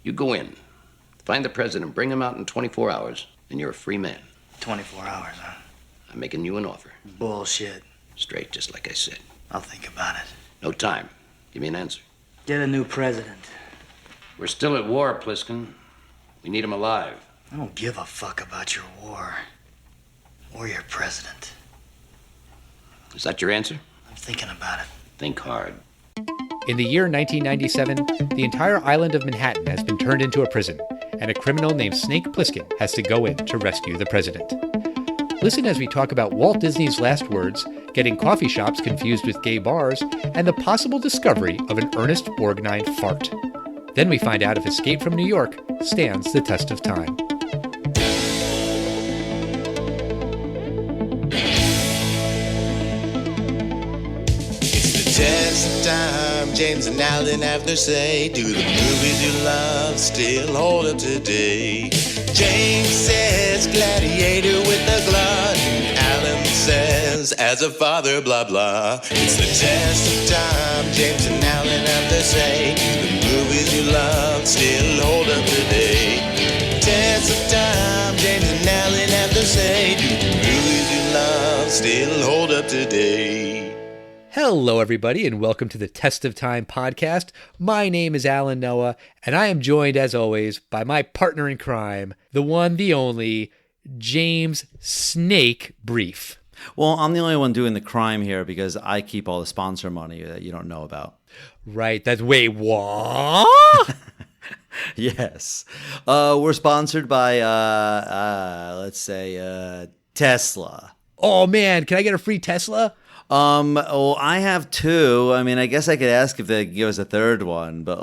You go in, find the president, bring him out in 24 hours, and you're a free man. 24 hours, huh? I'm making you an offer. Bullshit. Straight, just like I said. I'll think about it. No time. Give me an answer. Get a new president. We're still at war, Plissken. We need him alive. I don't give a fuck about your war. Or your president. Is that your answer? I'm thinking about it. Think hard. In the year 1997, the entire island of Manhattan has been turned into a prison, and a criminal named Snake Plissken has to go in to rescue the president. Listen as we talk about Walt Disney's last words, getting coffee shops confused with gay bars, and the possible discovery of an Ernest Borgnine fart. Then we find out if Escape from New York stands the test of time. Test of time, James and Alan have their say. Do the movies you love still hold up today? James says gladiator with a glut. Alan says as a father, blah blah. It's the test of time, James and Alan have their say. Do the movies you love still hold up today? Test of time, James and Alan have their say. Do the movies you love still hold up today? Hello, everybody, and welcome to the Test of Time podcast. My name is Alan Noah, and I am joined, as always, by my partner in crime, the one, the only, James Snake Brief. Well, I'm the only one doing the crime here because I keep all the sponsor money that you don't know about. Right, wait, what? Yes. We're sponsored by, Tesla. Oh, man, can I get a free Tesla? I have two. I mean, I guess I could ask if they give us a third one, but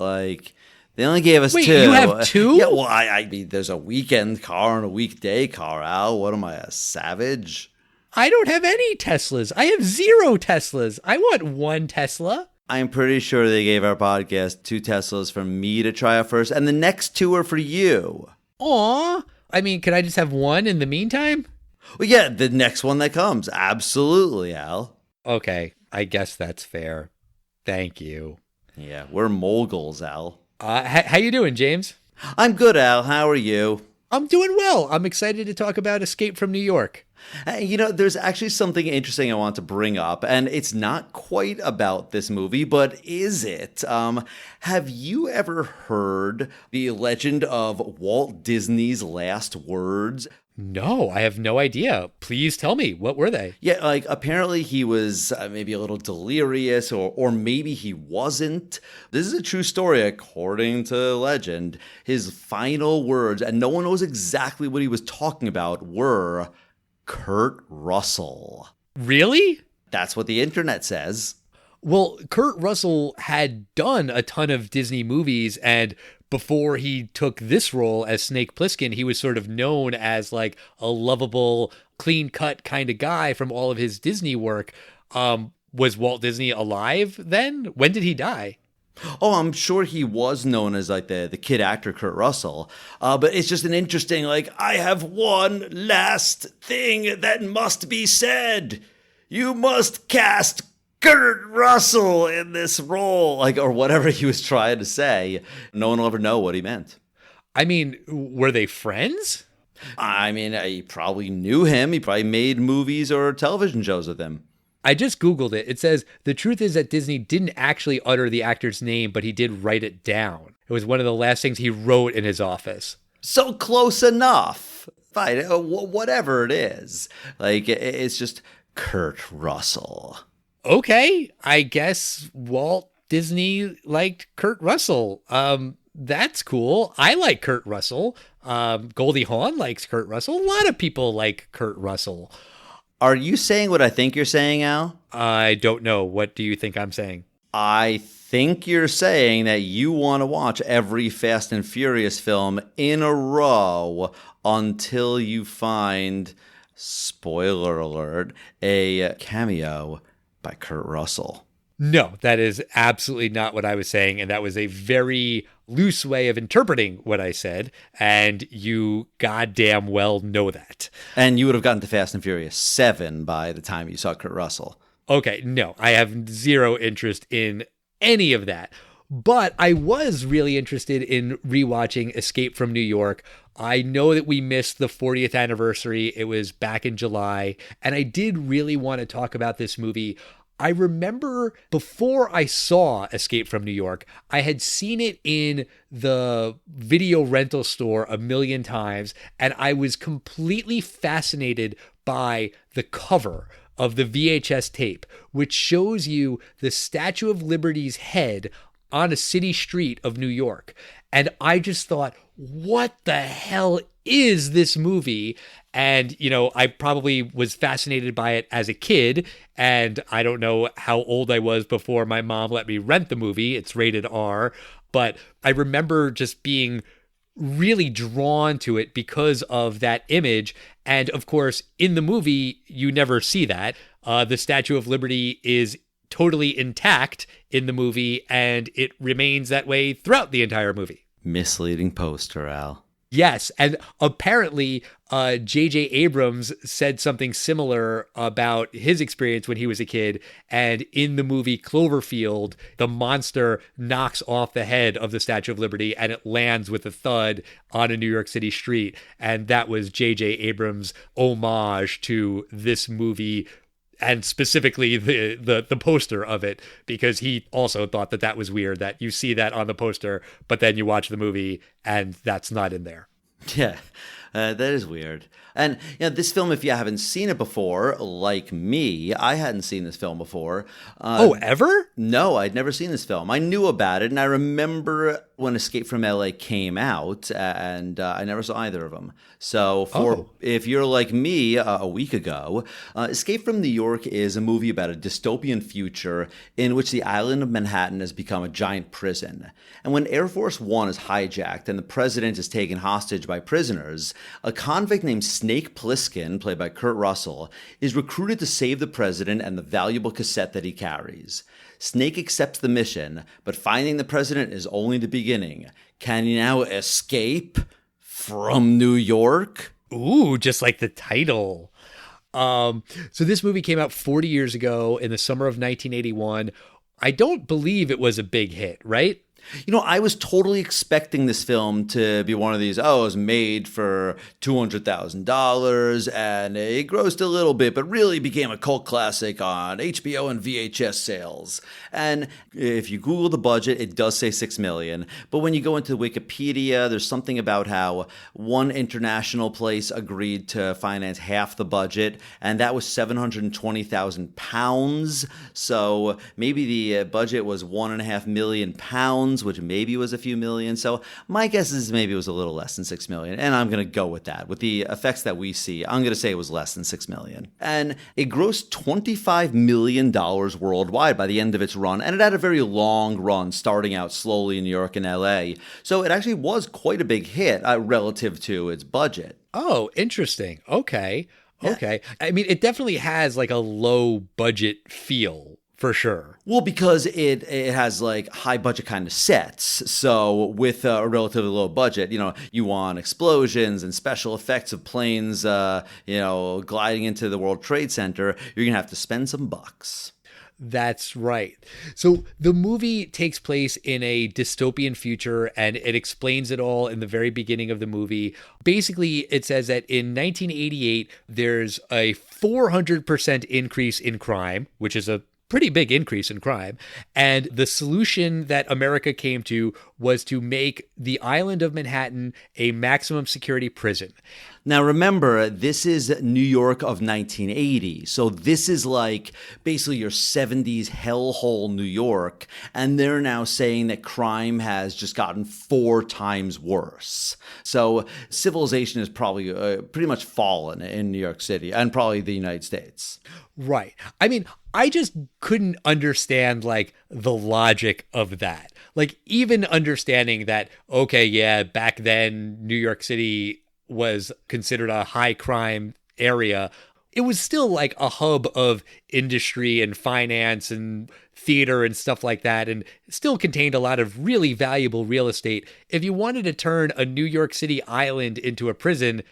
they only gave us two. Wait, you have two? Yeah, well, I mean, there's a weekend car and a weekday car, Al. What am I, a savage? I don't have any Teslas. I have 0 Teslas. I want 1 Tesla. I'm pretty sure they gave our podcast 2 Teslas for me to try out first, and the next 2 are for you. Aw. I mean, can I just have 1 in the meantime? Well, yeah, the next one that comes. Absolutely, Al. Okay, I guess that's fair. Thank you. Yeah, we're moguls, Al. How you doing, James? I'm good, Al. How are you? I'm doing well. I'm excited to talk about Escape from New York. There's actually something interesting I want to bring up, and it's not quite about this movie, but is it? Have you ever heard the legend of Walt Disney's last words? No, I have no idea. Please tell me. What were they? Yeah, apparently he was maybe a little delirious or maybe he wasn't. This is a true story according to legend. His final words, and no one knows exactly what he was talking about, were Kurt Russell. Really? That's what the internet says. Well, Kurt Russell had done a ton of Disney movies, and before he took this role as Snake Plissken, he was sort of known as a lovable, clean-cut kind of guy from all of his Disney work. Was Walt Disney alive then? When did he die? Oh, I'm sure he was known as the kid actor Kurt Russell. But it's just an interesting, I have one last thing that must be said. You must cast Kurt Russell in this role, or whatever he was trying to say. No one will ever know what he meant. I mean, were they friends? I mean, he probably knew him. He probably made movies or television shows with him. I just Googled it. It says, the truth is that Disney didn't actually utter the actor's name, but he did write it down. It was one of the last things he wrote in his office. So close enough. Fine, whatever it is. It's just Kurt Russell. Okay, I guess Walt Disney liked Kurt Russell. That's cool. I like Kurt Russell. Goldie Hawn likes Kurt Russell. A lot of people like Kurt Russell. Are you saying what I think you're saying, Al? I don't know. What do you think I'm saying? I think you're saying that you want to watch every Fast and Furious film in a row until you find, spoiler alert, a cameo by Kurt Russell. No, that is absolutely not what I was saying, and that was a very loose way of interpreting what I said, and you goddamn well know that. And you would have gotten to Fast and Furious 7 by the time you saw Kurt Russell. Okay, no, I have 0 interest in any of that. But I was really interested in rewatching Escape from New York. I know that we missed the 40th anniversary. It was back in July. And I did really want to talk about this movie. I remember before I saw Escape from New York, I had seen it in the video rental store a million times, and I was completely fascinated by the cover of the VHS tape, which shows you the Statue of Liberty's head on a city street of New York. And I just thought, what the hell is this movie? And, I probably was fascinated by it as a kid. And I don't know how old I was before my mom let me rent the movie. It's rated R. But I remember just being really drawn to it because of that image. And of course, in the movie, you never see that. The Statue of Liberty is totally intact in the movie, and it remains that way throughout the entire movie. Misleading poster, Al. Yes, and apparently J.J. Abrams said something similar about his experience when he was a kid, and in the movie Cloverfield, the monster knocks off the head of the Statue of Liberty, and it lands with a thud on a New York City street, and that was J.J. Abrams' homage to this movie, and specifically the poster of it, because he also thought that was weird that you see that on the poster, but then you watch the movie and that's not in there. Yeah, that is weird. And this film, if you haven't seen it before, like me, I hadn't seen this film before. Ever? No, I'd never seen this film. I knew about it, and I remember when Escape from LA came out, and I never saw either of them. So if you're like me a week ago, Escape from New York is a movie about a dystopian future in which the island of Manhattan has become a giant prison. And when Air Force One is hijacked and the president is taken hostage by prisoners, a convict named Snake Plissken, played by Kurt Russell, is recruited to save the president and the valuable cassette that he carries. Snake accepts the mission, but finding the president is only the beginning. Can he now escape from New York? Ooh, just like the title. So this movie came out 40 years ago in the summer of 1981. I don't believe it was a big hit, right? I was totally expecting this film to be one of these, it was made for $200,000 and it grossed a little bit, but really became a cult classic on HBO and VHS sales. And if you Google the budget, it does say $6 million. But when you go into Wikipedia, there's something about how one international place agreed to finance half the budget, and that was £720,000. So maybe the budget was £1.5 million, which maybe was a few million. So my guess is maybe it was a little less than $6 million. And I'm going to go with that. With the effects that we see, I'm going to say it was less than $6 million. And it grossed $25 million worldwide by the end of its run. And it had a very long run, starting out slowly in New York and LA. So it actually was quite a big hit relative to its budget. Oh, interesting. Okay. Yeah. Okay. I mean, it definitely has like a low budget feel. For sure. Well, because it has like high budget kind of sets. So with a relatively low budget, you want explosions and special effects of planes, gliding into the World Trade Center. You're going to have to spend some bucks. That's right. So the movie takes place in a dystopian future, and it explains it all in the very beginning of the movie. Basically, it says that in 1988, there's a 400% increase in crime, which is a pretty big increase in crime. And the solution that America came to was to make the island of Manhattan a maximum security prison. Now, remember, this is New York of 1980. So this is like basically your 70s hellhole New York. And they're now saying that crime has just gotten 4 times worse. So civilization has probably pretty much fallen in New York City and probably the United States. Right. I mean, I just couldn't understand like the logic of that. Like even understanding that, okay, yeah, back then New York City was considered a high crime area. It was still like a hub of industry and finance and theater and stuff like that, and still contained a lot of really valuable real estate. If you wanted to turn a New York City island into a prison,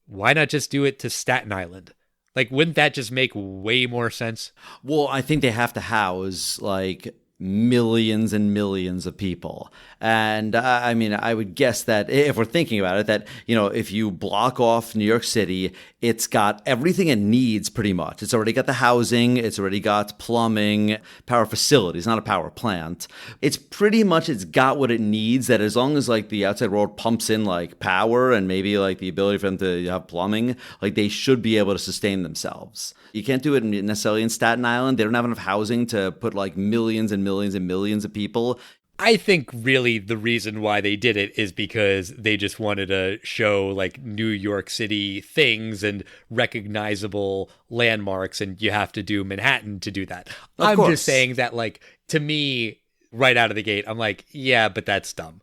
why not just do it to Staten Island? Like, wouldn't that just make way more sense? Well, I think they have to house like millions and millions of people. And I mean, I would guess that if we're thinking about it, that, if you block off New York City, it's got everything it needs pretty much. It's already got the housing, it's already got plumbing, power facilities, not a power plant. It's got what it needs, that as long as like the outside world pumps in like power and maybe like the ability for them to have plumbing, like they should be able to sustain themselves. You can't do it necessarily in Staten Island. They don't have enough housing to put like millions and millions and millions of people. I think really the reason why they did it is because they just wanted to show like New York City things and recognizable landmarks, and you have to do Manhattan to do that. I'm just saying that, like, to me, right out of the gate, I'm like, yeah, but that's dumb.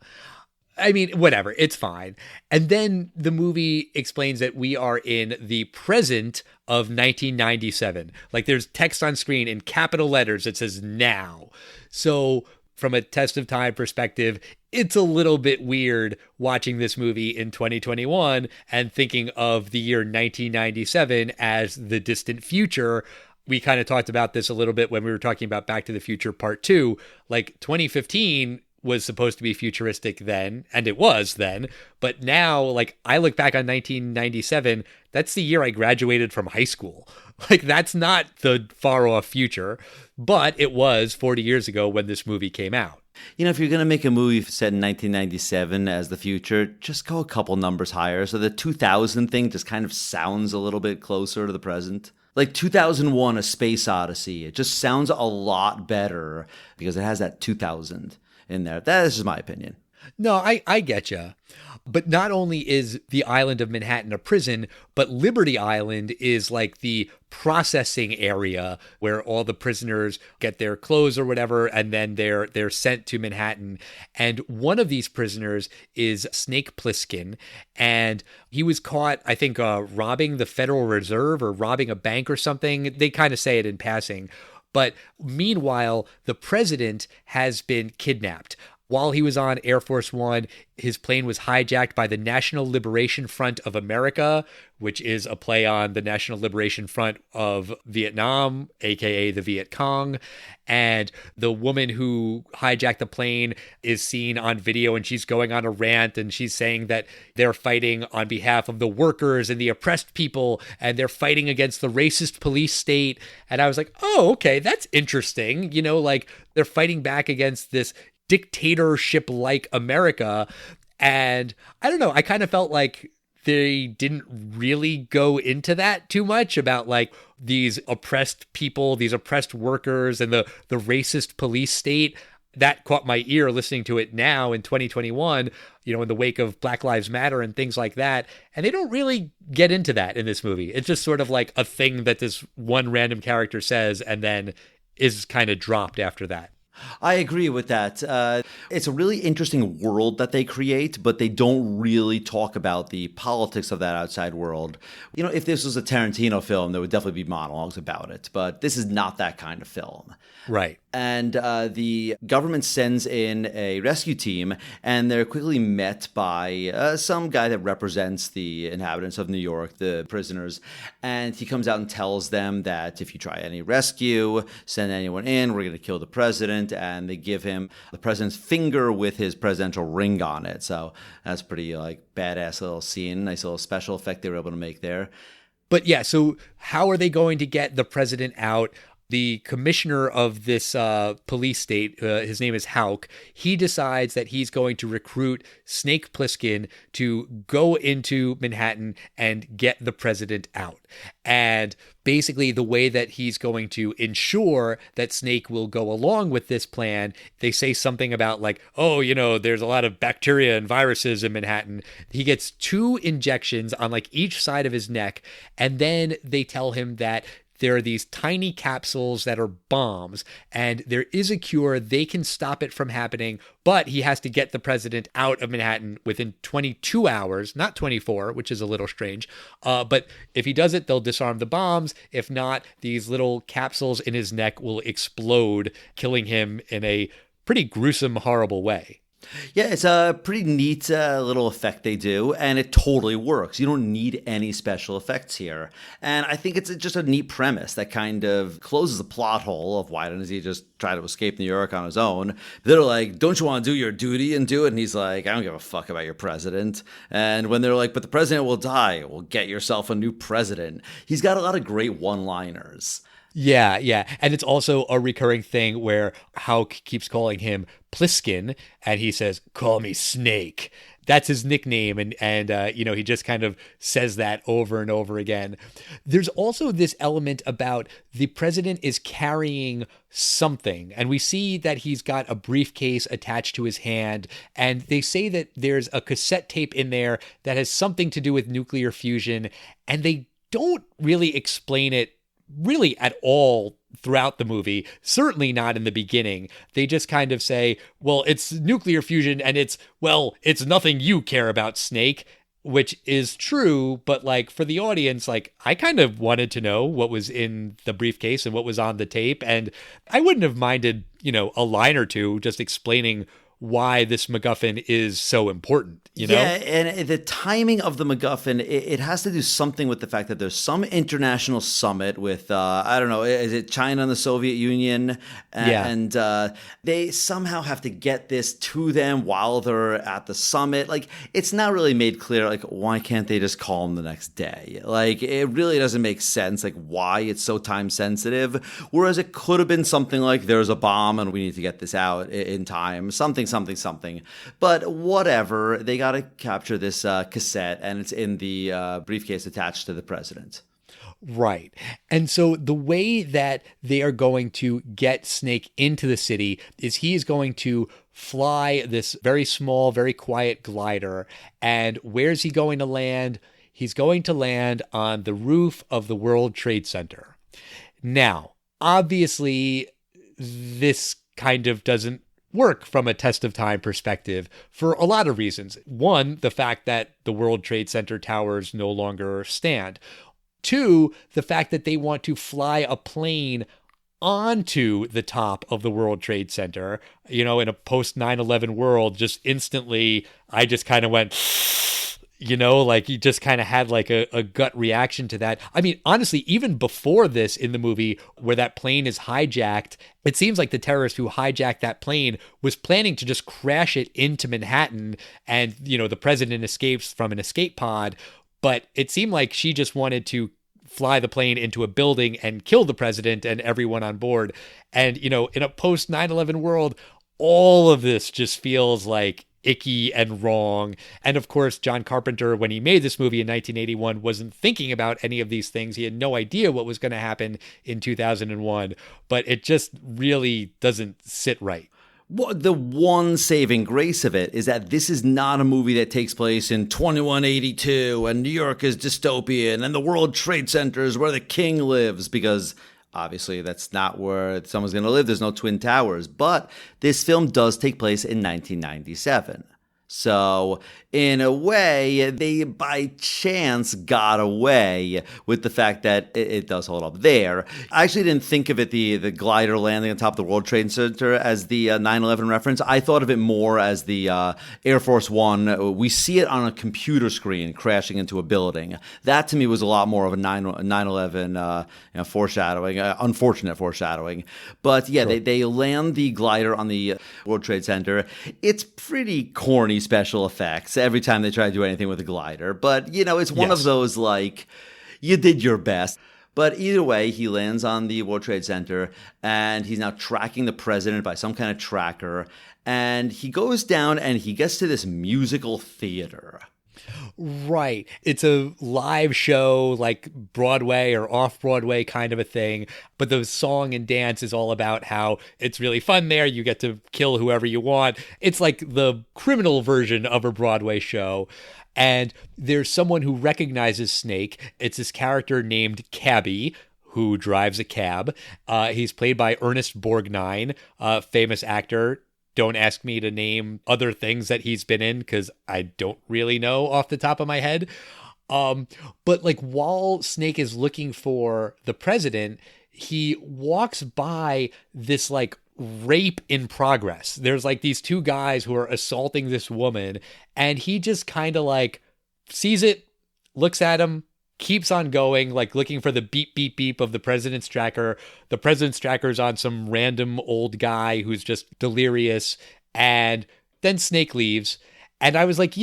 I mean, whatever, it's fine. And then the movie explains that we are in the present of 1997. Like, there's text on screen in capital letters that says now. So from a test of time perspective, it's a little bit weird watching this movie in 2021 and thinking of the year 1997 as the distant future. We kind of talked about this a little bit when we were talking about Back to the Future Part 2. Like, 2015 was supposed to be futuristic then, and it was then, but now, like, I look back on 1997, that's the year I graduated from high school. Like, that's not the far off future, but it was 40 years ago when this movie came out. If you're going to make a movie set in 1997 as the future, just go a couple numbers higher. So the 2000 thing just kind of sounds a little bit closer to the present. Like 2001, A Space Odyssey, it just sounds a lot better because it has that 2000 in there. That is just my opinion. No, I get you. But not only is the island of Manhattan a prison, but Liberty Island is like the processing area where all the prisoners get their clothes or whatever, and then they're sent to Manhattan. And one of these prisoners is Snake Plissken, and he was caught, I think, robbing the Federal Reserve or robbing a bank or something. They kind of say it in passing. But meanwhile, the president has been kidnapped. While he was on Air Force One, his plane was hijacked by the National Liberation Front of America, which is a play on the National Liberation Front of Vietnam, aka the Viet Cong. And the woman who hijacked the plane is seen on video, and she's going on a rant, and she's saying that they're fighting on behalf of the workers and the oppressed people, and they're fighting against the racist police state. And I was like, oh, okay, that's interesting. Like, they're fighting back against this dictatorship-like America. And I don't know, I kind of felt like they didn't really go into that too much about like these oppressed people, these oppressed workers, and the racist police state. That caught my ear listening to it now in 2021, in the wake of Black Lives Matter and things like that. And they don't really get into that in this movie. It's just sort of like a thing that this one random character says and then is kind of dropped after that. I agree with that. It's a really interesting world that they create, but they don't really talk about the politics of that outside world. If this was a Tarantino film, there would definitely be monologues about it, but this is not that kind of film. Right. And the government sends in a rescue team, and they're quickly met by some guy that represents the inhabitants of New York, the prisoners. And he comes out and tells them that if you try any rescue, send anyone in, we're going to kill the president. And they give him the president's finger with his presidential ring on it. So that's pretty like badass little scene, nice little special effect they were able to make there. But yeah, so how are they going to get the president out? The commissioner of this police state, his name is Hauk, he decides that he's going to recruit Snake Plissken to go into Manhattan and get the president out. And basically the way that he's going to ensure that Snake will go along with this plan, they say something about like, oh, there's a lot of bacteria and viruses in Manhattan. He gets 2 injections on like each side of his neck. And then they tell him that there are these tiny capsules that are bombs, and there is a cure. They can stop it from happening, but he has to get the president out of Manhattan within 22 hours, not 24, which is a little strange. But if he does it, they'll disarm the bombs. If not, these little capsules in his neck will explode, killing him in a pretty gruesome, horrible way. Yeah, it's a pretty neat little effect they do, and it totally works. You don't need any special effects here. And I think it's just a neat premise that kind of closes the plot hole of why doesn't he just try to escape New York on his own. They're like, don't you want to do your duty and do it? And he's like, I don't give a fuck about your president. And when they're like, but the president will die, well, get yourself a new president. He's got a lot of great one-liners. Yeah, yeah. And it's also a recurring thing where Hauk keeps calling him Plissken, and he says, call me Snake. That's his nickname. And he just kind of says that over and over again. There's also this element about the president is carrying something, and we see that he's got a briefcase attached to his hand, and they say that there's a cassette tape in there that has something to do with nuclear fusion, and they don't really explain it really at all throughout the movie, certainly not in the beginning. They just kind of say, well, it's nuclear fusion and it's nothing you care about, Snake, which is true. But like for the audience, like I kind of wanted to know what was in the briefcase and what was on the tape. And I wouldn't have minded, a line or two just explaining why this MacGuffin is so important, Yeah, and the timing of the MacGuffin, it has to do something with the fact that there's some international summit with, I don't know, is it China and the Soviet Union? And they somehow have to get this to them while they're at the summit. Like, it's not really made clear, like, why can't they just call them the next day? Like, it really doesn't make sense, like, why it's so time sensitive. Whereas it could have been something like, there's a bomb and we need to get this out in time, something. But whatever, they got to capture this cassette, and it's in the briefcase attached to the president. Right. And so the way that they are going to get Snake into the city is he is going to fly this very small, very quiet glider. And where's he going to land? He's going to land on the roof of the World Trade Center. Now, obviously, this kind of doesn't work from a test of time perspective for a lot of reasons. One, the fact that the World Trade Center towers no longer stand. Two, the fact that they want to fly a plane onto the top of the World Trade Center. In a post 9/11 world, just instantly, I just kind of went, like you just kind of had like a gut reaction to that. I mean, honestly, even before this in the movie where that plane is hijacked, it seems like the terrorist who hijacked that plane was planning to just crash it into Manhattan and, the president escapes from an escape pod. But it seemed like she just wanted to fly the plane into a building and kill the president and everyone on board. And, in a post 9/11 world, all of this just feels like icky and wrong. And of course, John Carpenter, when he made this movie in 1981, wasn't thinking about any of these things. He had no idea what was going to happen in 2001, but it just really doesn't sit right. Well, the one saving grace of it is that this is not a movie that takes place in 2182 and New York is dystopian and the World Trade Center is where the king lives, because obviously that's not where someone's going to live. There's no Twin Towers. But this film does take place in 1997. So, in a way, they by chance got away with the fact that it does hold up there. I actually didn't think of it, the glider landing on top of the World Trade Center, as the 9/11 reference. I thought of it more as the Air Force One. We see it on a computer screen crashing into a building. That, to me, was a lot more of a 9/11 foreshadowing, unfortunate foreshadowing. But, yeah, sure. They land the glider on the World Trade Center. It's pretty corny special effects every time they try to do anything with a glider, but it's one of those, like, you did your best. But either way, he lands on the World Trade Center and he's now tracking the president by some kind of tracker, and he goes down and he gets to this musical theater. Right. It's a live show, like Broadway or off-Broadway kind of a thing. But the song and dance is all about how it's really fun there. You get to kill whoever you want. It's like the criminal version of a Broadway show. And there's someone who recognizes Snake. It's this character named Cabby, who drives a cab. He's played by Ernest Borgnine, a famous actor. Don't ask me to name other things that he's been in because I don't really know off the top of my head. But like while Snake is looking for the president, he walks by this like rape in progress. There's like these two guys who are assaulting this woman, and he just kind of like sees it, looks at him, keeps on going, like looking for the beep, beep, beep of the president's tracker. The president's tracker's on some random old guy who's just delirious. And then Snake leaves. And I was like,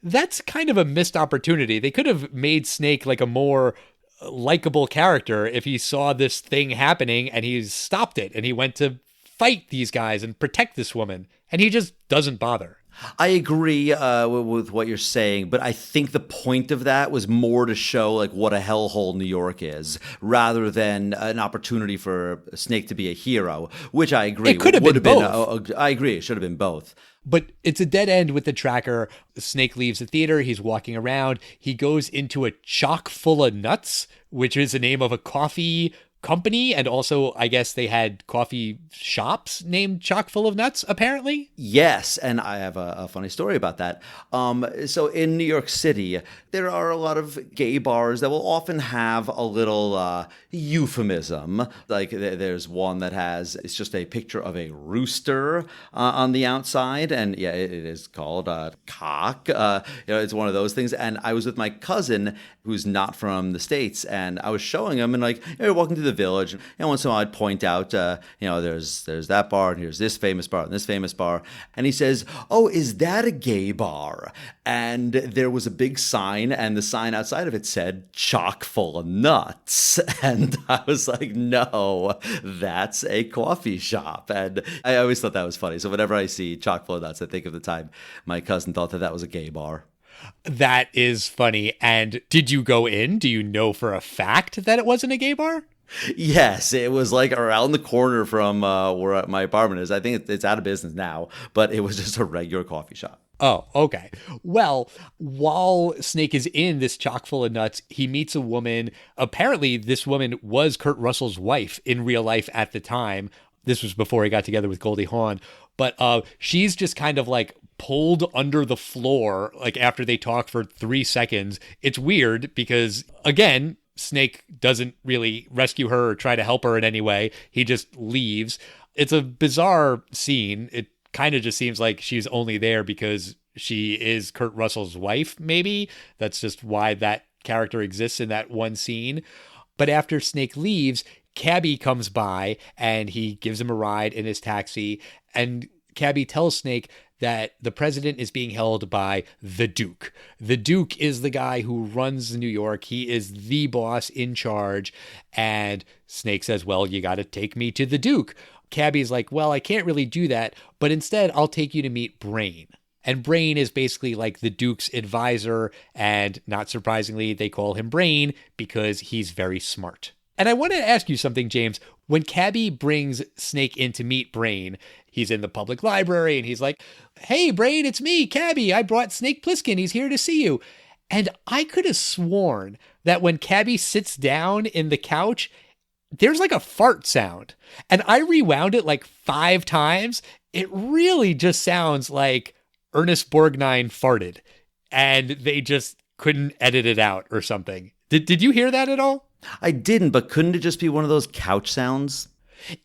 that's kind of a missed opportunity. They could have made Snake like a more likable character if he saw this thing happening and he stopped it and he went to fight these guys and protect this woman. And he just doesn't bother. I agree with what you're saying, but I think the point of that was more to show like what a hellhole New York is, rather than an opportunity for Snake to be a hero, which I agree. It could have been both. I agree. It should have been both. But it's a dead end with the tracker. Snake leaves the theater. He's walking around. He goes into a chock full of nuts, which is the name of a coffee company. And also, I guess they had coffee shops named Chock full of nuts, apparently. Yes, and I have a funny story about that. So in New York City, there are a lot of gay bars that will often have a little euphemism. Like there's one that it's just a picture of a rooster on the outside, and yeah, it is called cock. It's one of those things. And I was with my cousin, who's not from the States, and I was showing him, and like, we're walking through the village, and once in a while I'd point out, there's that bar, and here's this famous bar, and this famous bar, and he says, "Oh, is that a gay bar?" And there was a big sign, and the sign outside of it said "chock full of nuts," and I was like, "No, that's a coffee shop." And I always thought that was funny. So whenever I see "chock full of nuts," I think of the time my cousin thought that was a gay bar. That is funny. And did you go in? Do you know for a fact that it wasn't a gay bar? Yes, it was like around the corner from where my apartment is. I think it's out of business now, but it was just a regular coffee shop. Oh, okay. Well, while Snake is in this chock full of nuts, he meets a woman. Apparently, this woman was Kurt Russell's wife in real life at the time. This was before he got together with Goldie Hawn. But she's just kind of like pulled under the floor, like after they talk for 3 seconds. It's weird because, again, Snake doesn't really rescue her or try to help her in any way. He just leaves. It's a bizarre scene. It kind of just seems like she's only there because she is Kurt Russell's wife, maybe. That's just why that character exists in that one scene. But after Snake leaves, Cabby comes by and he gives him a ride in his taxi. And Cabby tells Snake that the president is being held by the Duke. The Duke is the guy who runs New York. He is the boss in charge. And Snake says, "Well, you got to take me to the Duke." Cabby's like, "Well, I can't really do that, but instead I'll take you to meet Brain." And Brain is basically like the Duke's advisor. And not surprisingly, they call him Brain because he's very smart. And I want to ask you something, James. When Cabby brings Snake in to meet Brain, he's in the public library and he's like, "Hey, Brain, it's me, Cabby. I brought Snake Plissken. He's here to see you." And I could have sworn that when Cabby sits down in the couch, there's like a fart sound. And I rewound it like 5 times. It really just sounds like Ernest Borgnine farted. And they just couldn't edit it out or something. Did you hear that at all? I didn't, but couldn't it just be one of those couch sounds?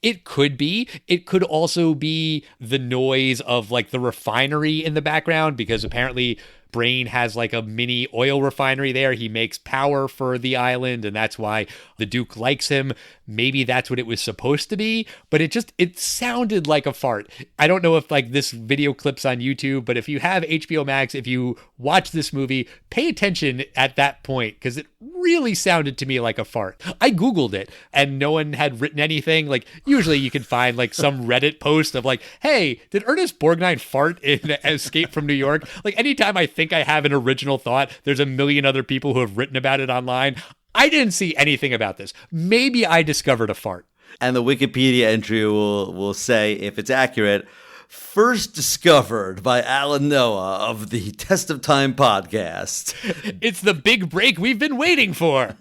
It could be. It could also be the noise of like the refinery in the background, because apparently Brain has like a mini oil refinery there. He makes power for the island, and that's why the Duke likes him. Maybe that's what it was supposed to be, but it sounded like a fart. I don't know if like this video clip's on YouTube, but if you have HBO Max, if you watch this movie, pay attention at that point, because it really sounded to me like a fart. I Googled it and no one had written anything. Like usually you can find like some Reddit post of like, "Hey, did Ernest Borgnine fart in Escape from New York?" Like anytime I think I have an original thought, there's a million other people who have written about it online. I didn't see anything about this. Maybe I discovered a fart. And the Wikipedia entry will say, if it's accurate, first discovered by Alan Noah of the Test of Time podcast. It's the big break we've been waiting for.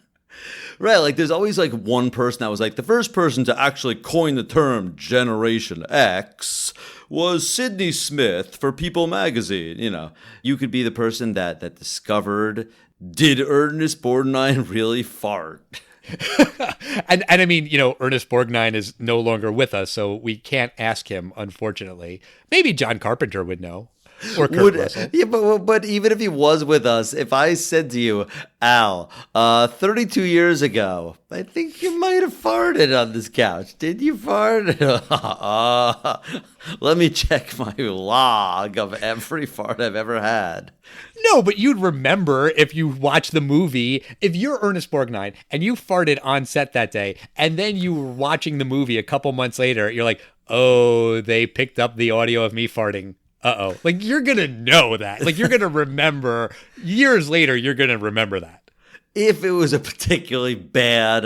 Right, like there's always like one person that was like, the first person to actually coin the term Generation X was Sidney Smith for People magazine. You know, you could be the person that discovered, did Ernest Borgnine really fart? and I mean, Ernest Borgnine is no longer with us, so we can't ask him, unfortunately. Maybe John Carpenter would know. Or Kurt Russell. Yeah, but even if he was with us, if I said to you, Al, 32 years ago, I think you might have farted on this couch. Did you fart? Let me check my log of every fart I've ever had. No, but you'd remember if you watch the movie, if you're Ernest Borgnine and you farted on set that day, and then you were watching the movie a couple months later, you're like, oh, they picked up the audio of me farting. Uh-oh. Like, you're going to know that. Like, you're going to remember, years later, you're going to remember that. If it was a particularly bad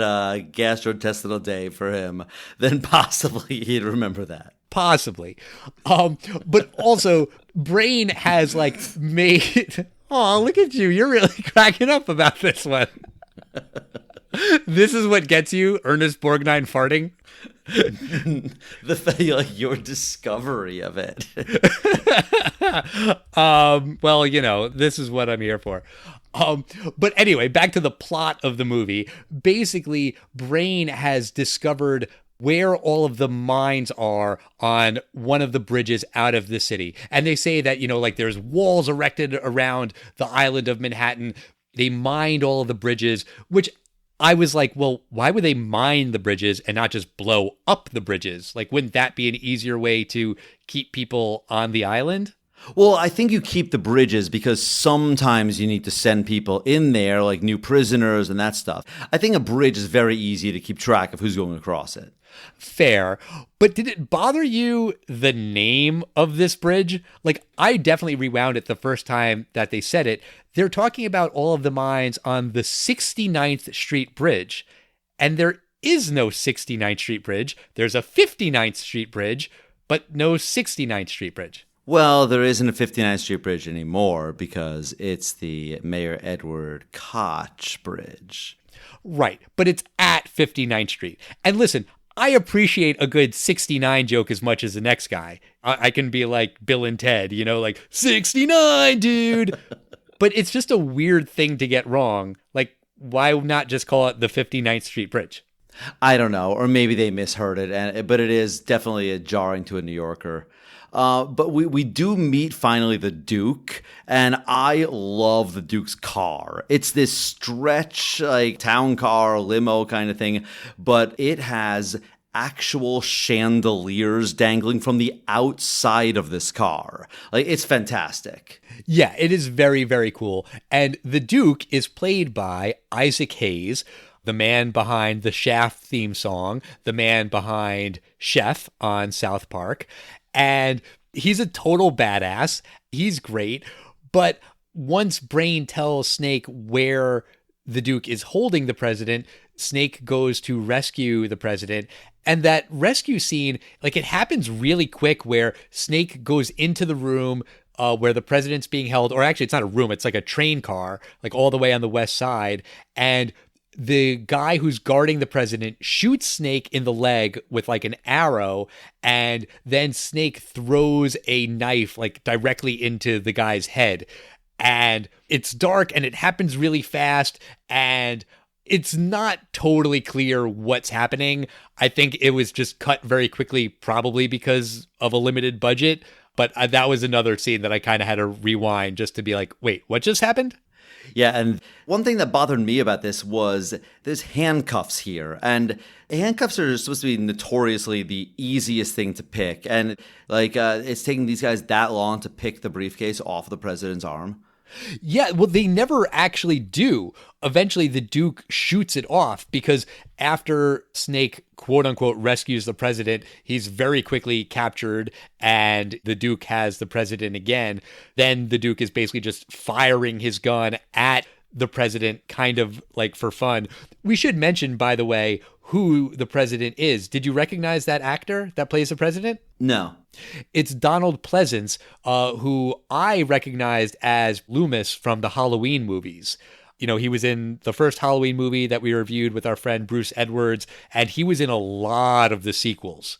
gastrointestinal day for him, then possibly he'd remember that. Possibly. But also, Brain has, made... Oh, look at you. You're really cracking up about this one. This is what gets you, Ernest Borgnine farting? Your discovery of it. Well, this is what I'm here for. But anyway, back to the plot of the movie. Basically, Brain has discovered where all of the mines are on one of the bridges out of the city. And they say that, there's walls erected around the island of Manhattan. They mined all of the bridges, which I was like, well, why would they mine the bridges and not just blow up the bridges? Like, wouldn't that be an easier way to keep people on the island? Well, I think you keep the bridges because sometimes you need to send people in there, like new prisoners and that stuff. I think a bridge is very easy to keep track of who's going across it. Fair. But did it bother you, the name of this bridge? Like, I definitely rewound it the first time that they said it. They're talking about all of the mines on the 69th Street Bridge. And there is no 69th Street Bridge. There's a 59th Street Bridge, but no 69th Street Bridge. Well, there isn't a 59th Street Bridge anymore because it's the Mayor Edward Koch Bridge. Right, but it's at 59th Street. And listen, I appreciate a good 69 joke as much as the next guy. I can be like Bill and Ted, 69, dude. But it's just a weird thing to get wrong. Like, why not just call it the 59th Street Bridge? I don't know, or maybe they misheard it, but it is definitely jarring to a New Yorker. But we do meet finally the Duke, and I love the Duke's car. It's this stretch, town car, limo kind of thing, but it has actual chandeliers dangling from the outside of this car. It's fantastic. Yeah, it is very, very cool. And the Duke is played by Isaac Hayes, the man behind the Shaft theme song, the man behind Chef on South Park. And he's a total badass. He's great. But once Brain tells Snake where the Duke is holding the president, Snake goes to rescue the president. And that rescue scene, it happens really quick where Snake goes into the room where the president's being held. Or actually, it's not a room. It's like a train car, all the way on the west side. And the guy who's guarding the president shoots Snake in the leg with an arrow, and then Snake throws a knife directly into the guy's head. And it's dark and it happens really fast, and it's not totally clear what's happening. I think it was just cut very quickly, probably because of a limited budget. But that was another scene that I kind of had to rewind just to be like, wait, what just happened? Yeah, and one thing that bothered me about this was there's handcuffs here, and handcuffs are supposed to be notoriously the easiest thing to pick, and it's taking these guys that long to pick the briefcase off the president's arm. Yeah, well, they never actually do. Eventually, the Duke shoots it off because after Snake, quote unquote, rescues the president, he's very quickly captured and the Duke has the president again. Then the Duke is basically just firing his gun at the president, kind of for fun. We should mention, by the way, who the president is. Did you recognize that actor that plays the president? No. It's Donald Pleasance, who I recognized as Loomis from the Halloween movies. He was in the first Halloween movie that we reviewed with our friend Bruce Edwards, and he was in a lot of the sequels.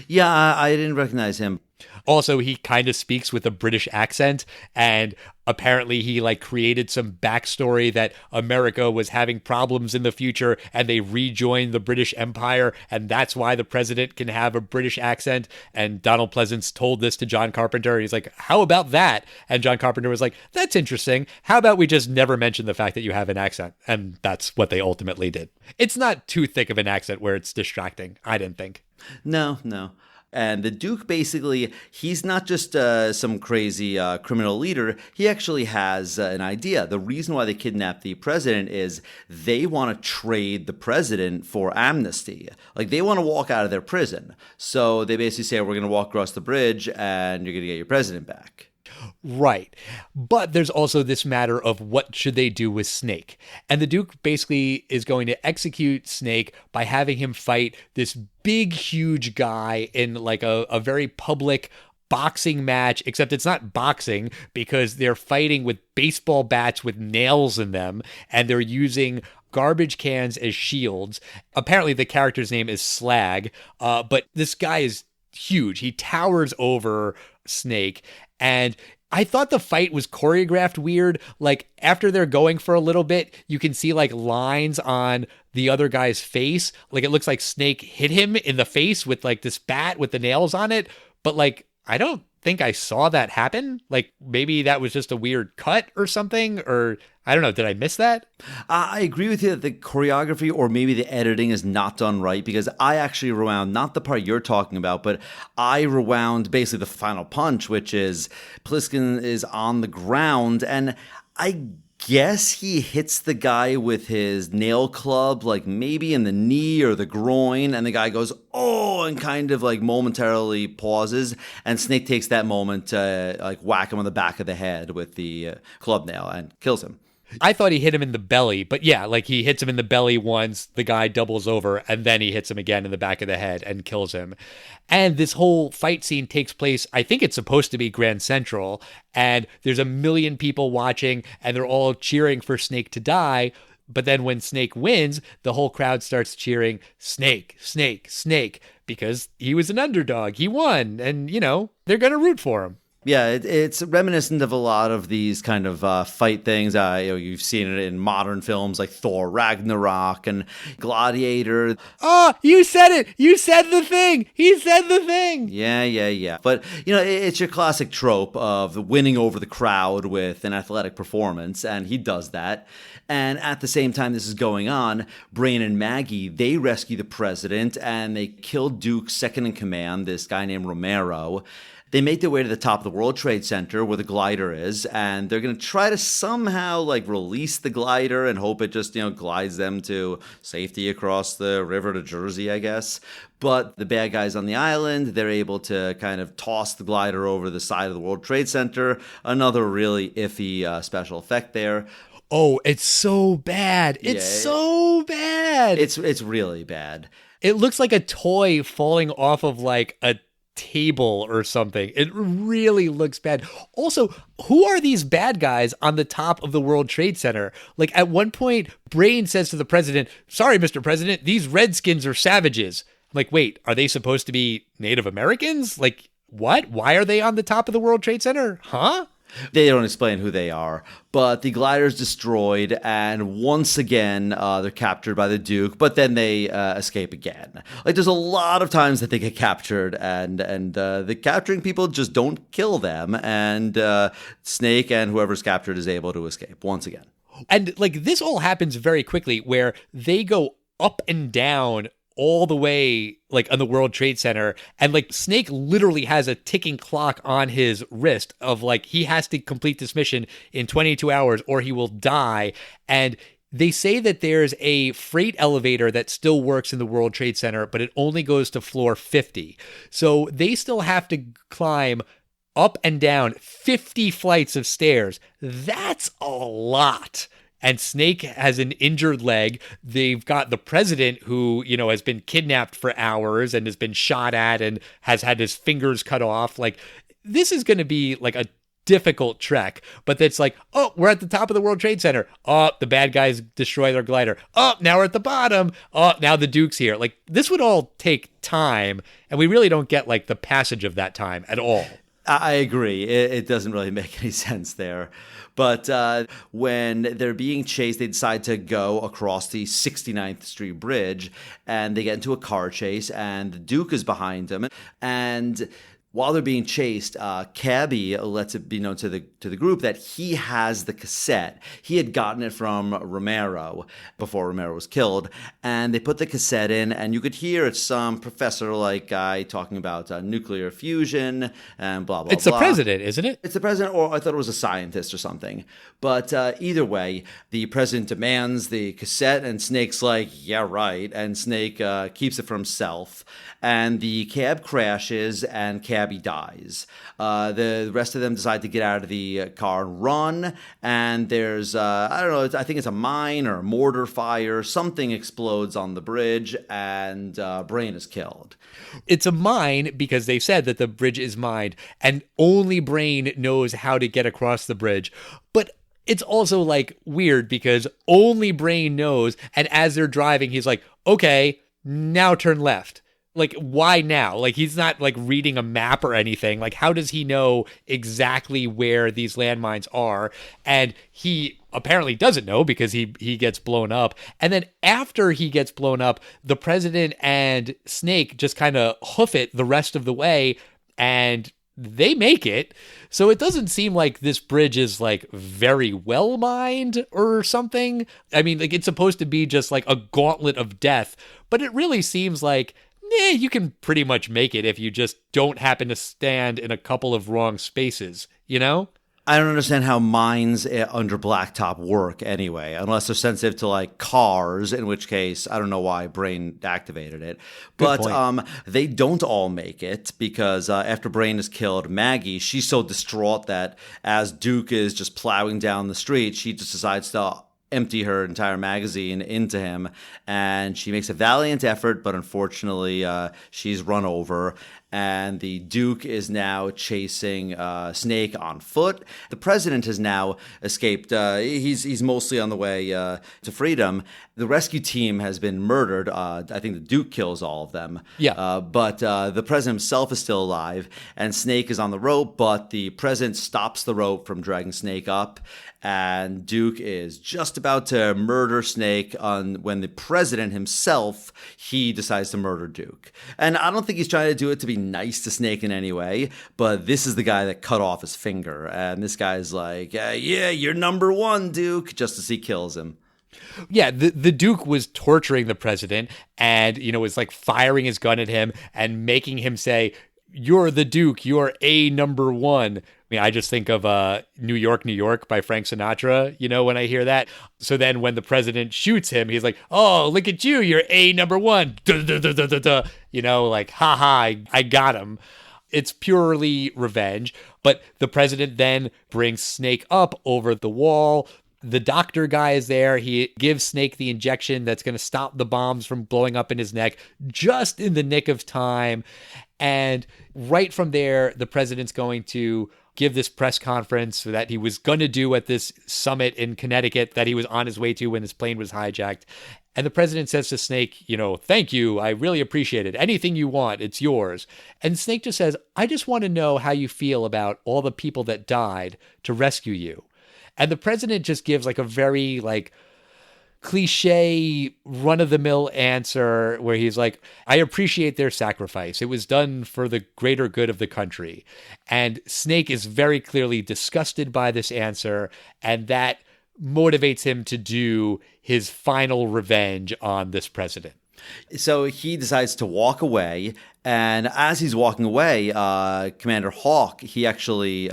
Yeah, I didn't recognize him. Also, he kind of speaks with a British accent, and apparently he like created some backstory that America was having problems in the future and they rejoined the British Empire, and that's why the president can have a British accent. And Donald Pleasance told this to John Carpenter. He's like, how about that? And John Carpenter was like, that's interesting. How about we just never mention the fact that you have an accent? And that's what they ultimately did. It's not too thick of an accent where it's distracting, I didn't think. No. And the Duke, basically, he's not just some crazy criminal leader. He actually has an idea. The reason why they kidnapped the president is they want to trade the president for amnesty. Like, they want to walk out of their prison. So they basically say, we're going to walk across the bridge and you're going to get your president back. Right. But there's also this matter of what should they do with Snake. And the Duke basically is going to execute Snake by having him fight this big, huge guy in like a very public boxing match, except it's not boxing because they're fighting with baseball bats with nails in them, and they're using garbage cans as shields. Apparently the character's name is Slag, but this guy is huge. He towers over Snake, and I thought the fight was choreographed weird. Like, after they're going for a little bit, you can see like lines on the other guy's face. Like, it looks like Snake hit him in the face with like this bat with the nails on it. But like, I don't think I saw that happen. Like, maybe that was just a weird cut or something, or I don't know. Did I miss that? I agree with you that the choreography or maybe the editing is not done right, because I actually rewound not the part you're talking about, but I rewound basically the final punch, which is Plissken is on the ground, and I guess he hits the guy with his nail club, like maybe in the knee or the groin, and the guy goes, oh, and kind of like momentarily pauses, and Snake takes that moment to like whack him on the back of the head with the club nail and kills him. I thought he hit him in the belly, but yeah, like he hits him in the belly once, the guy doubles over, and then he hits him again in the back of the head and kills him. And this whole fight scene takes place, I think it's supposed to be Grand Central, and there's a million people watching, and they're all cheering for Snake to die. But then when Snake wins, the whole crowd starts cheering, Snake, Snake, Snake, because he was an underdog. He won, and, you know, they're going to root for him. Yeah, it's reminiscent of a lot of these kind of fight things. You've seen it in modern films like Thor Ragnarok and Gladiator. Oh, you said it! You said the thing! He said the thing! Yeah. But, you know, it's your classic trope of winning over the crowd with an athletic performance, and he does that. And at the same time this is going on, Brain and Maggie, they rescue the president, and they kill Duke's second in command, this guy named Romero. They make their way to the top of the World Trade Center where the glider is, and they're going to try to somehow like release the glider and hope it just, glides them to safety across the river to Jersey, I guess. But the bad guys on the island, they're able to kind of toss the glider over the side of the World Trade Center. Another really iffy special effect there. Oh, it's so bad. It's so bad. It's really bad. It looks like a toy falling off of like a table or something. It really looks bad. Also, who are these bad guys on the top of the World Trade Center? Like, at one point, Brain says to the president, sorry, Mr. President, these Redskins are savages. I'm like, wait, are they supposed to be Native Americans? Like, what? Why are they on the top of the World Trade Center? Huh? They don't explain who they are, but the glider is destroyed, and once again, they're captured by the Duke, but then they escape again. Like, there's a lot of times that they get captured, and the capturing people just don't kill them, and Snake and whoever's captured is able to escape once again. And, like, this all happens very quickly, where they go up and down all the way, like, on the World Trade Center, and like Snake literally has a ticking clock on his wrist of like he has to complete this mission in 22 hours or he will die. And they say that there's a freight elevator that still works in the World Trade Center, but it only goes to floor 50. So they still have to climb up and down 50 flights of stairs. That's a lot. And Snake has an injured leg. They've got the president who, has been kidnapped for hours and has been shot at and has had his fingers cut off. Like, this is going to be like a difficult trek, but it's like, oh, we're at the top of the World Trade Center. Oh, the bad guys destroy their glider. Oh, now we're at the bottom. Oh, now the Duke's here. Like, this would all take time, and we really don't get like the passage of that time at all. I agree. It doesn't really make any sense there. But when they're being chased, they decide to go across the 69th Street Bridge, and they get into a car chase, and the Duke is behind them. And while they're being chased, Cabby lets it be known to the group that he has the cassette. He had gotten it from Romero before Romero was killed, and they put the cassette in, and you could hear it's some professor-like guy talking about nuclear fusion and blah, blah, blah. It's the president, isn't it? It's the president, or I thought it was a scientist or something. But either way, the president demands the cassette, and Snake's like, yeah, right. And Snake keeps it for himself. And the cab crashes, and Cabby dies. The rest of them decide to get out of the car and run. And there's, I don't know, I think it's a mine or a mortar fire. Something explodes on the bridge, and Brain is killed. It's a mine because they said that the bridge is mined, and only Brain knows how to get across the bridge. But it's also like weird because only Brain knows, and as they're driving, he's like, okay, now turn left. Like, why now? Like, he's not like reading a map or anything. Like, how does he know exactly where these landmines are? And he apparently doesn't know because he gets blown up. And then after he gets blown up, the president and Snake just kind of hoof it the rest of the way, and they make it. So it doesn't seem like this bridge is like very well mined or something. I mean, like, it's supposed to be just like a gauntlet of death, but it really seems like, you can pretty much make it if you just don't happen to stand in a couple of wrong spaces, you know? I don't understand how mines under blacktop work anyway, unless they're sensitive to like cars, in which case I don't know why Brain activated it. But they don't all make it because after Brain is killed, Maggie, she's so distraught that as Duke is just plowing down the street, she just decides to empty her entire magazine into him, and she makes a valiant effort, but unfortunately she's run over, and the Duke is now chasing Snake on foot. The president has now escaped. He's mostly on the way to freedom. The rescue team has been murdered. I think the Duke kills all of them. Yeah. But the president himself is still alive, and Snake is on the rope, but the president stops the rope from dragging Snake up, and Duke is just about to murder Snake when the president himself, he decides to murder Duke. And I don't think he's trying to do it to be nice to Snake in any way, but this is the guy that cut off his finger, and this guy's like, yeah, you're number one, Duke, just as he kills him. Yeah, the Duke was torturing the president and, was like firing his gun at him and making him say, you're the Duke, you're a number one. I mean, I just think of New York, New York by Frank Sinatra, when I hear that. So then when the president shoots him, he's like, oh, look at you, you're a number one. Duh, duh, duh, duh, duh, duh. Like, haha, I got him. It's purely revenge. But the president then brings Snake up over the wall. The doctor guy is there. He gives Snake the injection that's going to stop the bombs from blowing up in his neck just in the nick of time. And right from there, the president's going to give this press conference that he was going to do at this summit in Connecticut that he was on his way to when his plane was hijacked. And the president says to Snake, thank you. I really appreciate it. Anything you want, it's yours. And Snake just says, I just want to know how you feel about all the people that died to rescue you. And the president just gives like a very cliche run-of-the-mill answer where he's like, I appreciate their sacrifice. It was done for the greater good of the country. And Snake is very clearly disgusted by this answer, and that motivates him to do his final revenge on this president. So he decides to walk away, and as he's walking away, Commander Hawk, he actually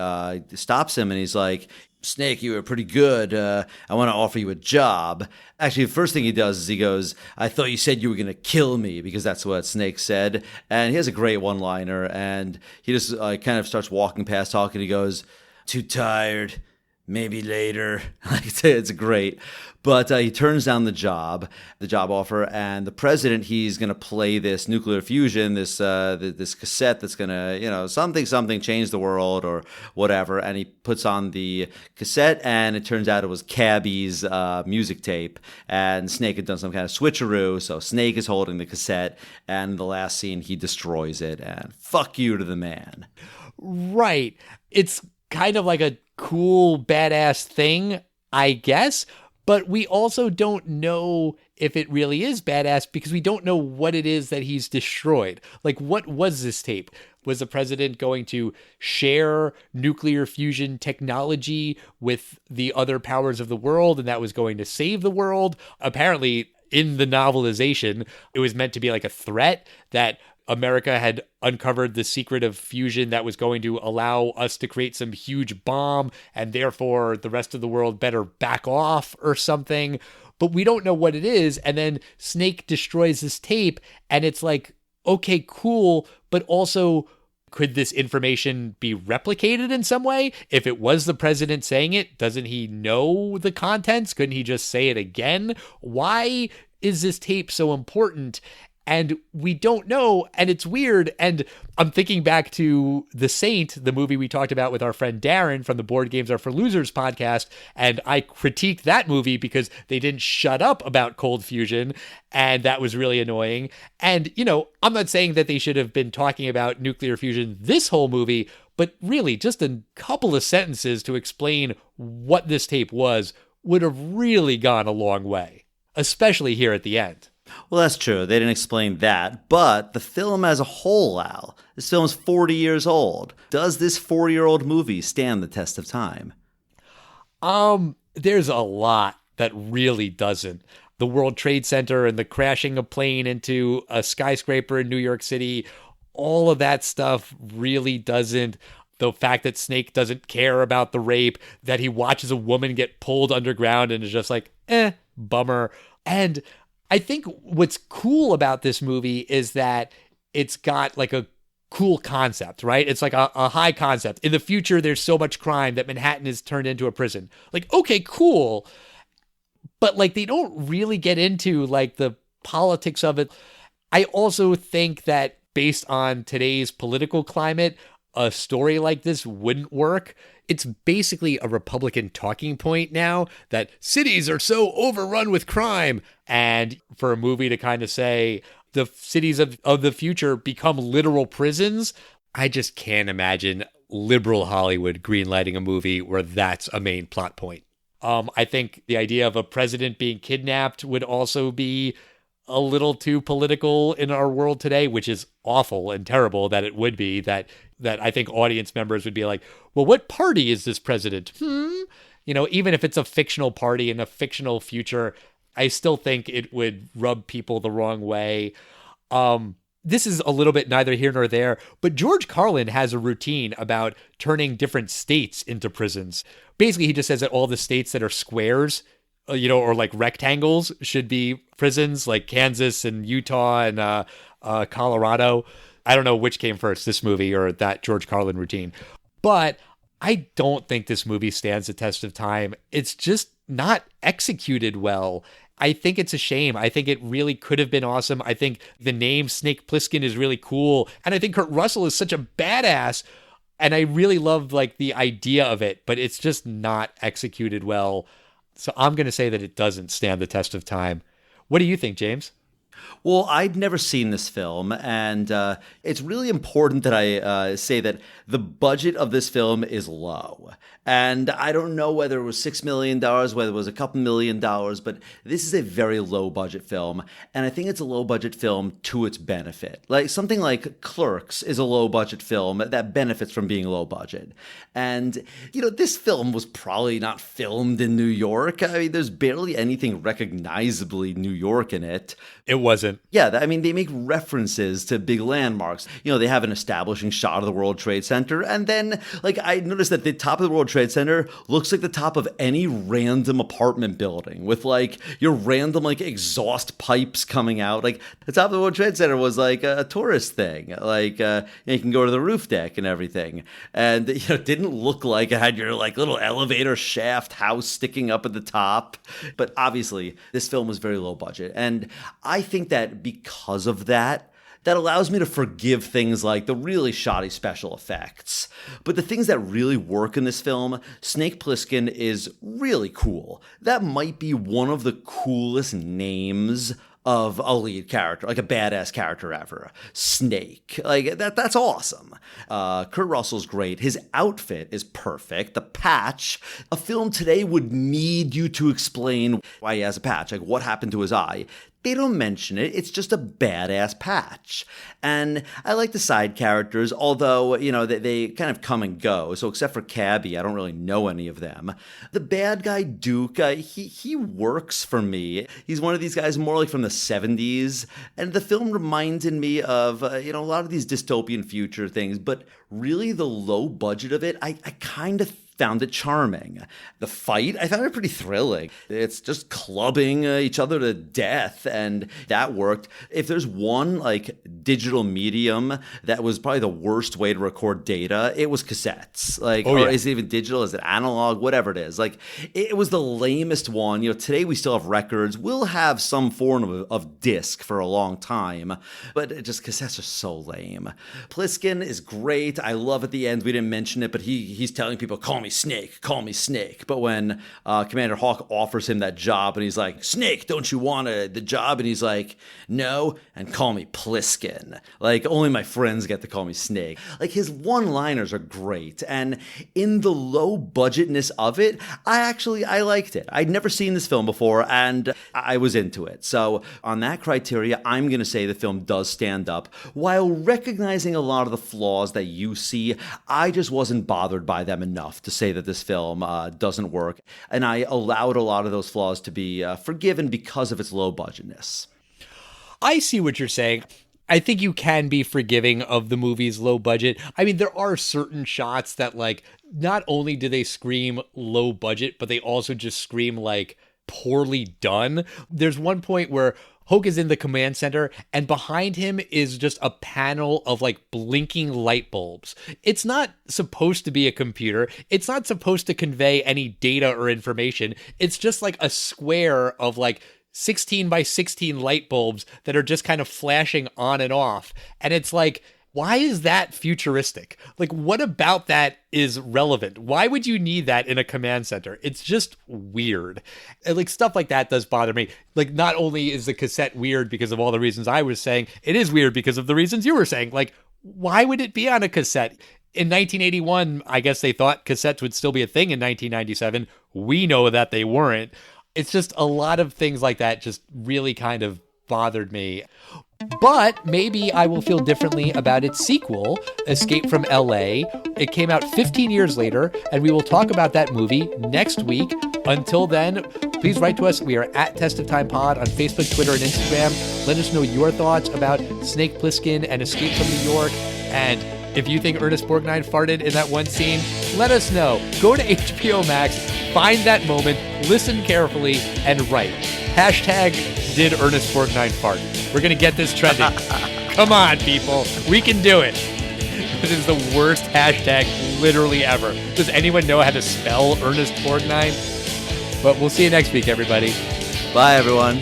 stops him, and he's like, Snake, you were pretty good. I want to offer you a job. Actually, the first thing he does is he goes, I thought you said you were going to kill me, because that's what Snake said. And he has a great one-liner, and he just kind of starts walking past Hawk, and he goes, too tired. maybe later. It's great. But he turns down the job offer, and the president, he's going to play this nuclear fusion, this cassette that's going to, something change the world or whatever. And he puts on the cassette, and it turns out it was Cabby's music tape, and Snake had done some kind of switcheroo. So Snake is holding the cassette, and in the last scene, he destroys it, and fuck you to the man. Right. It's kind of like a cool, badass thing, I guess. But we also don't know if it really is badass because we don't know what it is that he's destroyed. Like, what was this tape? Was the president going to share nuclear fusion technology with the other powers of the world, and that was going to save the world? Apparently, in the novelization, it was meant to be like a threat that America had uncovered the secret of fusion that was going to allow us to create some huge bomb, and therefore the rest of the world better back off or something. But we don't know what it is. And then Snake destroys this tape, and it's like, okay, cool. But also, could this information be replicated in some way? If it was the president saying it, doesn't he know the contents? Couldn't he just say it again? Why is this tape so important? And we don't know, and it's weird. And I'm thinking back to The Saint, the movie we talked about with our friend Darren from the Board Games Are for Losers podcast, and I critiqued that movie because they didn't shut up about cold fusion, and that was really annoying. And, I'm not saying that they should have been talking about nuclear fusion this whole movie, but really just a couple of sentences to explain what this tape was would have really gone a long way, especially here at the end. Well, that's true. They didn't explain that. But the film as a whole, Al, this film is 40 years old. Does this 40-year-old movie stand the test of time? There's a lot that really doesn't. The World Trade Center and the crashing a plane into a skyscraper in New York City, all of that stuff really doesn't. The fact that Snake doesn't care about the rape, that he watches a woman get pulled underground and is just like, bummer. And I think what's cool about this movie is that it's got like a cool concept, right? It's like a high concept. In the future, there's so much crime that Manhattan is turned into a prison. Like, okay, cool. But like, they don't really get into like the politics of it. I also think that based on today's political climate, a story like this wouldn't work. It's basically a Republican talking point now that cities are so overrun with crime. And for a movie to kind of say the cities of the future become literal prisons, I just can't imagine liberal Hollywood greenlighting a movie where that's a main plot point. I think the idea of a president being kidnapped would also be a little too political in our world today, which is awful and terrible that it would be, that I think audience members would be like, well, what party is this president? Even if it's a fictional party in a fictional future, I still think it would rub people the wrong way. This is a little bit neither here nor there, but George Carlin has a routine about turning different states into prisons. Basically, he just says that all the states that are squares, or like rectangles should be prisons, like Kansas and Utah and Colorado. I don't know which came first, this movie or that George Carlin routine. But I don't think this movie stands the test of time. It's just not executed well. I think it's a shame. I think it really could have been awesome. I think the name Snake Plissken is really cool. And I think Kurt Russell is such a badass. And I really love like the idea of it, but it's just not executed well. So I'm going to say that it doesn't stand the test of time. What do you think, James? Well, I'd never seen this film, and it's really important that I say that the budget of this film is low. And I don't know whether it was $6 million, whether it was a couple $1 million, but this is a very low-budget film, and I think it's a low-budget film to its benefit. Like something like Clerks is a low-budget film that benefits from being low-budget. And, this film was probably not filmed in New York. I mean, there's barely anything recognizably New York in it. It wasn't. Yeah, I mean, they make references to big landmarks. You know, they have an establishing shot of the World Trade Center, and then, like, I noticed that the top of the World Trade Center looks like the top of any random apartment building with, like, your random, like, exhaust pipes coming out. Like, the top of the World Trade Center was, like, a tourist thing. Like, you can go to the roof deck and everything. And, you know, it didn't look like it had your, like, little elevator shaft house sticking up at the top. But obviously, this film was very low budget. And I think that because of that allows me to forgive things like the really shoddy special effects. But the things that really work in this film, Snake Plissken is really cool. That might be one of the coolest names of a lead character, like a badass character ever. Snake. Like, that's awesome. Kurt Russell's great. His outfit is perfect. The patch, a film today would need you to explain why he has a patch, like what happened to his eye. They don't mention it. It's just a badass patch. And I like the side characters, although, you know, they kind of come and go. So except for Cabby, I don't really know any of them. The bad guy, Duke, he works for me. He's one of these guys more like from the 70s. And the film reminded me of, you know, a lot of these dystopian future things. But really, the low budget of it, I kind of found it charming. The fight, I found it pretty thrilling. It's just clubbing each other to death, and that worked. If there's one, like, digital medium that was probably the worst way to record data, it was cassettes. Like, or is it even digital? Is it analog? Whatever it is. Like, it was the lamest one. You know, today we still have records. We'll have some form of disc for a long time, but cassettes are so lame. Plissken is great. I love at the end, we didn't mention it, but he's telling people, call me Snake, call me Snake. But when Commander Hawk offers him that job and he's like, Snake, don't you want the job? And he's like, no, and call me Plissken. Like, only my friends get to call me Snake. Like, his one-liners are great. And in the low budgetness of it, I liked it. I'd never seen this film before, and I was into it. So on that criteria, I'm going to say the film does stand up. While recognizing a lot of the flaws that you see, I just wasn't bothered by them enough to say that this film doesn't work. And I allowed a lot of those flaws to be forgiven because of its low budgetness. I see what you're saying. I think you can be forgiving of the movie's low budget. I mean, there are certain shots that, like, not only do they scream low budget, but they also just scream, like, poorly done. There's one point where Hoke is in the command center, and behind him is just a panel of, like, blinking light bulbs. It's not supposed to be a computer. It's not supposed to convey any data or information. It's just like a square of, like, 16 by 16 light bulbs that are just kind of flashing on and off. And it's like, why is that futuristic? Like, what about that is relevant? Why would you need that in a command center? It's just weird. And, like, stuff like that does bother me. Like, not only is the cassette weird because of all the reasons I was saying, it is weird because of the reasons you were saying. Like, why would it be on a cassette? In 1981, I guess they thought cassettes would still be a thing in 1997. We know that they weren't. It's just a lot of things like that just really kind of bothered me. But maybe I will feel differently about its sequel, Escape from LA. It came out 15 years later, and we will talk about that movie next week. Until then, please write to us. We are at Test of Time Pod on Facebook, Twitter, and Instagram. Let us know your thoughts about Snake Plissken and Escape from New York. And if you think Ernest Borgnine farted in that one scene, let us know. Go to HBO Max, find that moment, listen carefully, and write. Hashtag did Ernest Borgnine fart? We're going to get this trending. Come on, people. We can do it. This is the worst hashtag literally ever. Does anyone know how to spell Ernest Borgnine? But we'll see you next week, everybody. Bye, everyone.